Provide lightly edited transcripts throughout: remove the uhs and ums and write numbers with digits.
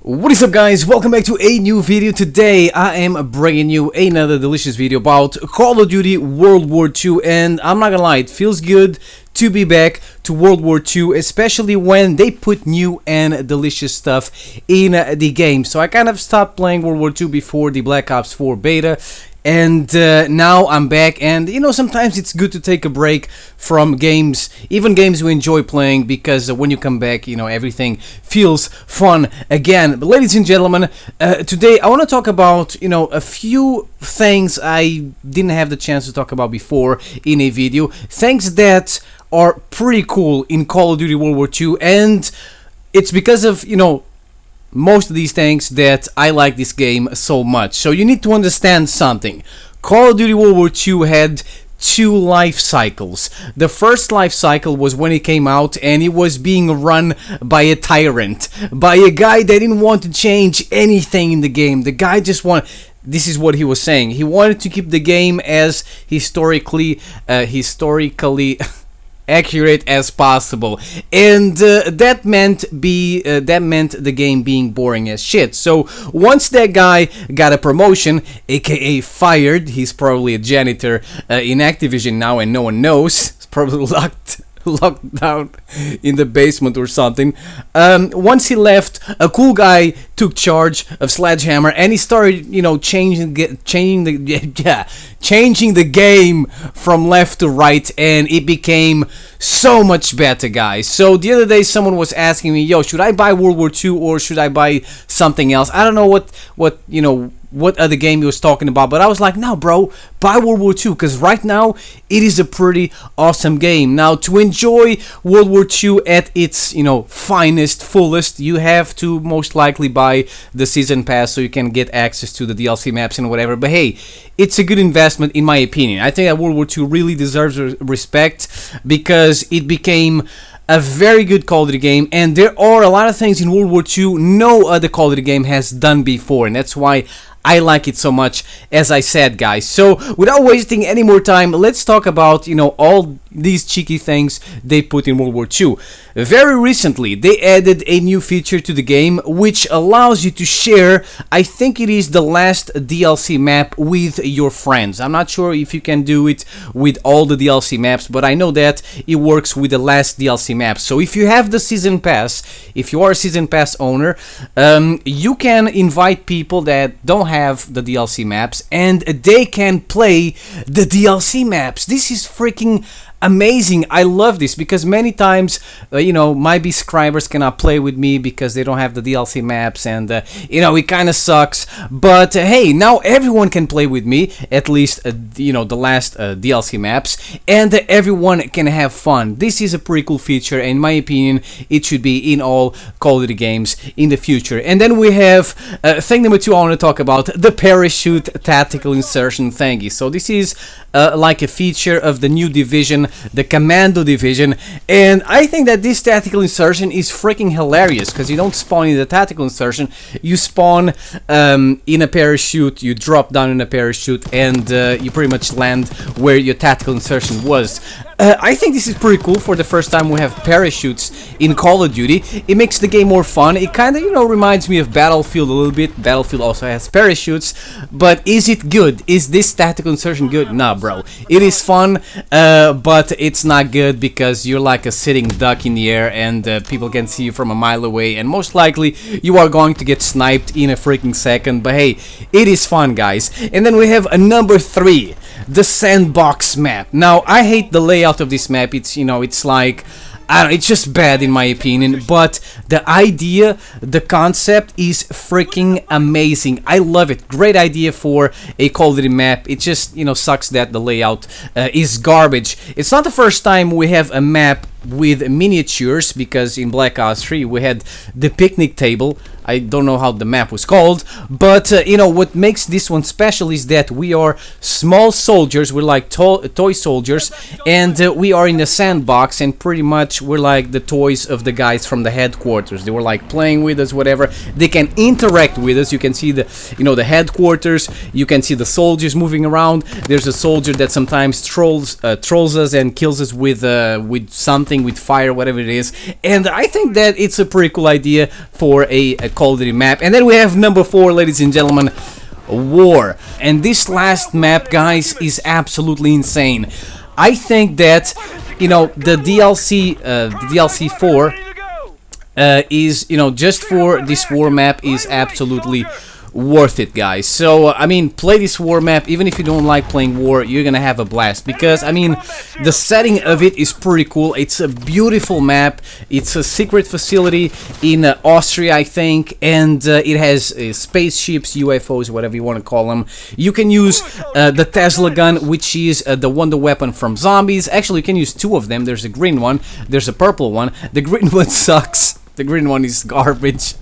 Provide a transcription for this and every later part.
What is up, guys? Welcome back to a new video. Today I am bringing you another delicious video about Call of Duty World War II, and I'm not gonna lie, it feels good to be back to World War II, especially when they put new and delicious stuff in the game. So I kind of stopped playing World War II before the Black Ops 4 beta, and now I'm back. And you know, sometimes it's good to take a break from games, even games we enjoy playing, because when you come back, you know, everything feels fun again. But ladies and gentlemen, today I want to talk about, you know, a few things I didn't have the chance to talk about before in a video, things that are pretty cool in Call of Duty World War II, and it's because of, you know, most of these things that I like this game so much. So you need to understand something. Call of Duty World War II had two life cycles. The first life cycle was when it came out and it was being run by a tyrant, by a guy that didn't want to change anything in the game. The guy just wanted, this is what he was saying, he wanted to keep the game as historically accurate as possible, and that meant the game being boring as shit. So once that guy got a promotion, aka fired, he's probably a janitor in Activision now and no one knows, he's probably locked down in the basement or something. Once he left, a cool guy took charge of Sledgehammer and he started, you know, changing the game from left to right, and it became so much better, guys. So the other day someone was asking me, yo, should I buy World War II or should I buy something else? I don't know what other game he was talking about, but I was like, no, bro, buy World War II, because right now it is a pretty awesome game. Now, to enjoy World War II at its, you know, finest, fullest, you have to most likely buy the season pass so you can get access to the DLC maps and whatever. But hey, it's a good investment in my opinion. I think that World War II really deserves respect because it became a very good Call of Duty game, and there are a lot of things in World War II no other Call of Duty game has done before, and that's why I like it so much, as I said, guys. So without wasting any more time, let's talk about, you know, all these cheeky things they put in World War II. Very recently, they added a new feature to the game, which allows you to share, I think it is the last DLC map, with your friends. I'm not sure if you can do it with all the DLC maps, but I know that it works with the last DLC map. So if you have the Season Pass, if you are a Season Pass owner, you can invite people that don't have the DLC maps, and they can play the DLC maps. This is freaking amazing. I love this because many times, you know, my subscribers cannot play with me because they don't have the DLC maps, and you know, it kind of sucks. But hey, now everyone can play with me, at least you know, the last DLC maps, and everyone can have fun. This is a pretty cool feature, and in my opinion, it should be in all Call of Duty games in the future. And then we have thing number 2 I want to talk about, the parachute tactical insertion thingy. So this is like a feature of the new division, the Commando division, and I think that this tactical insertion is freaking hilarious because you don't spawn in the tactical insertion, you spawn in a parachute, you drop down in a parachute, and you pretty much land where your tactical insertion was. I think this is pretty cool. For the first time we have parachutes in Call of Duty. It makes the game more fun. It kind of, you know, reminds me of Battlefield a little bit. Battlefield also has parachutes, but is it good? Is this tactical insertion good? Nah, bro. It is fun, but it's not good because you're like a sitting duck in the air, and people can see you from a mile away, and most likely you are going to get sniped in a freaking second. But hey, it is fun, guys. And then we have a number 3, the Sandbox map. Now, I hate the layout of this map. It's, you know, it's like, I don't know, it's just bad in my opinion, but the idea, the concept is freaking amazing. I love it. Great idea for a Call of Duty map. It just, you know, sucks that the layout is garbage. It's not the first time we have a map with miniatures, because in Black Ops 3 we had the picnic table. I don't know how the map was called, but you know, what makes this one special is that we are small soldiers, we're like toy soldiers, and we are in the sandbox, and pretty much we're like the toys of the guys from the headquarters. They were like playing with us, whatever. They can interact with us. You can see the, you know, the headquarters, you can see the soldiers moving around. There's a soldier that sometimes trolls us and kills us with something something with fire, whatever it is. And I think that it's a pretty cool idea for a Call of Duty map. And then we have number 4, ladies and gentlemen, War. And this last map, guys, is absolutely insane. I think that, you know, the DLC 4 is, you know, just for this war map is absolutely worth it, guys. So I mean, play this war map. Even if you don't like playing war, you're gonna have a blast, because I mean, the setting of it is pretty cool. It's a beautiful map. It's a secret facility in Austria, I think, and it has spaceships, UFOs, whatever you want to call them. You can use the Tesla gun, which is the wonder weapon from zombies. Actually, you can use 2 of them. There's a green one, there's a purple one. The green one sucks. The green one is garbage.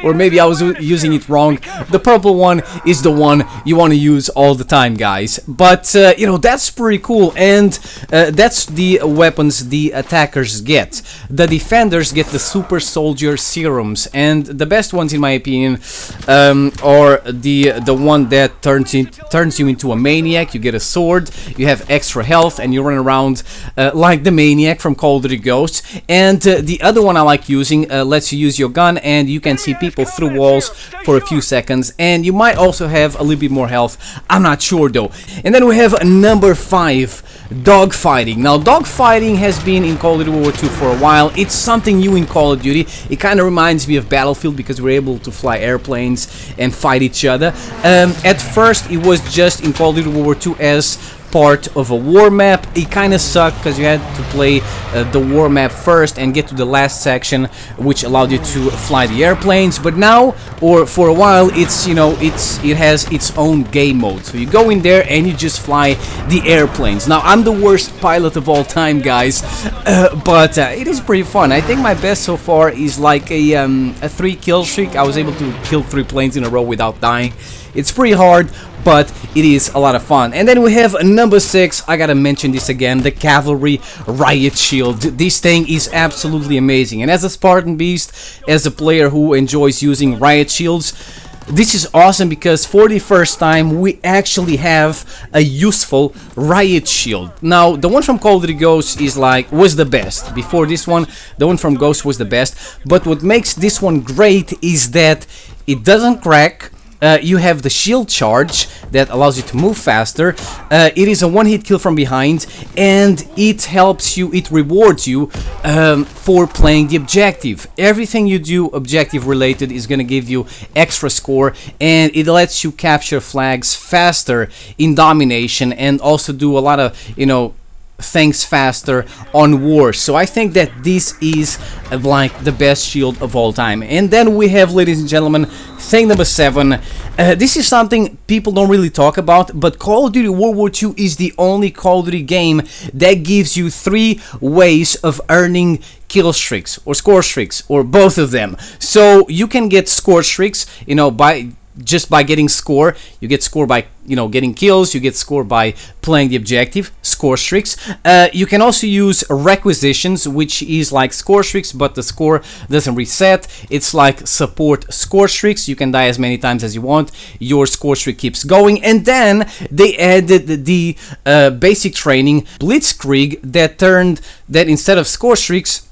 Or maybe I was using it wrong. The purple one is the one you want to use all the time, guys. But, you know, that's pretty cool. And that's the weapons the attackers get. The defenders get the super soldier serums. And the best ones, in my opinion, are the one that turns you into a maniac. You get a sword, you have extra health, and you run around like the maniac from Call of Duty Ghosts. And the other one I like using lets you use your gun, and you can see people through walls for a few seconds, and you might also have a little bit more health. I'm not sure though. And then we have number 5, Dogfighting. Now, dogfighting has been in Call of Duty World War II for a while. It's something new in Call of Duty. It kind of reminds me of Battlefield, because we're able to fly airplanes and fight each other. At first, it was just in Call of Duty World War II as part of a war map. It kind of sucked because you had to play the war map first and get to the last section, which allowed you to fly the airplanes. But now, or for a while, it's, you know, it has its own game mode. So you go in there and you just fly the airplanes. Now, I'm the worst pilot of all time, guys, but it is pretty fun. I think my best so far is like a 3 kill streak. I was able to kill 3 planes in a row without dying. It's pretty hard, but it is a lot of fun. And then we have number 6, I gotta mention this again, the Cavalry Riot Shield. This thing is absolutely amazing. And as a Spartan Beast, as a player who enjoys using Riot Shields, this is awesome, because for the first time we actually have a useful Riot Shield. Now, the one from Call of Duty Ghosts was the best. Before this one, the one from Ghost was the best. But what makes this one great is that it doesn't crack. You have the shield charge that allows you to move faster. It is a one-hit kill from behind, and it helps you, it rewards you for playing the objective. Everything you do objective related is going to give you extra score, and it lets you capture flags faster in domination, and also do a lot of, you know, things faster on wars. So I think that this is like the best shield of all time. And then we have, ladies and gentlemen, thing number 7. This is something people don't really talk about, but Call of Duty World War II is the only Call of Duty game that gives you 3 ways of earning kill streaks or score streaks, or both of them. So you can get score streaks, you know, just by getting score. You get score by, you know, getting kills. You get score by playing the objective, score streaks. You can also use requisitions, which is like score streaks, but the score doesn't reset. It's like support score streaks. You can die as many times as you want. Your score streak keeps going. And then they added the basic training Blitzkrieg that instead of score streaks,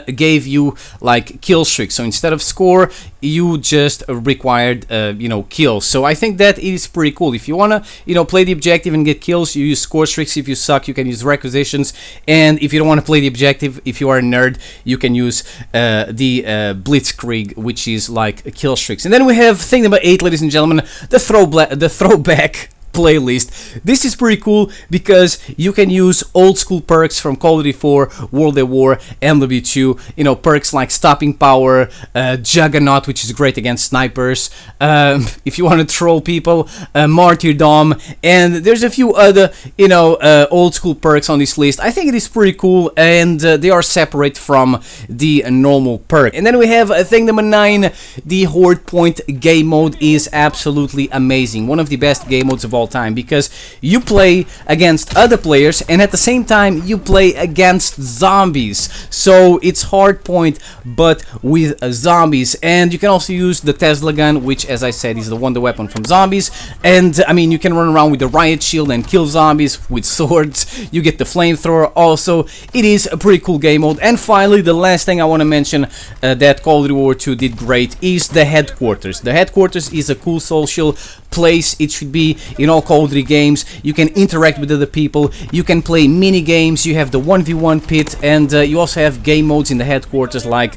gave you like kill streaks. So instead of score, you just required you know, kills. So I think that is pretty cool. If you wanna, you know, play the objective and get kills, you use score streaks. If you suck, you can use requisitions. And if you don't want to play the objective, if you are a nerd, you can use the Blitzkrieg, which is like kill streaks. And then we have thing number 8, ladies and gentlemen, the throwback playlist. This is pretty cool because you can use old school perks from Call of Duty 4, World at War, MW2, you know, perks like Stopping Power, Juggernaut, which is great against snipers, if you want to troll people, Martyrdom, and there's a few other, you know, old school perks on this list. I think it is pretty cool, and they are separate from the normal perk. And then we have thing number 9, the Horde Point game mode is absolutely amazing. One of the best game modes of all all time, because you play against other players and at the same time you play against zombies. So it's hard point, but with zombies. And you can also use the Tesla gun, which, as I said, is the wonder weapon from zombies. And I mean, you can run around with the riot shield and kill zombies with swords. You get the flamethrower also. It is a pretty cool game mode. And finally, the last thing I want to mention that Call of Duty World War 2 did great is the headquarters. The headquarters is a cool social place. It should be in all Call of Duty games. You can interact with other people, you can play mini games, you have the 1v1 pit, and you also have game modes in the headquarters like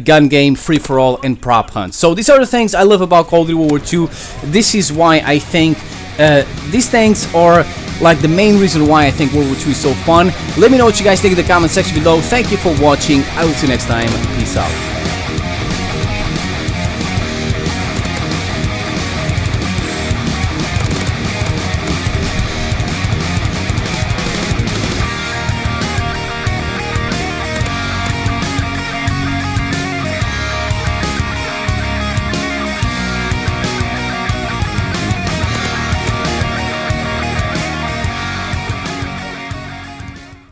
gun game, free for all, and prop hunt. So these are the things I love about Call of Duty World War 2. This is why I think these things are like the main reason why I think World War 2 is so fun. Let me know what you guys think in the comment section below. Thank you for watching. I will see you next time. Peace out.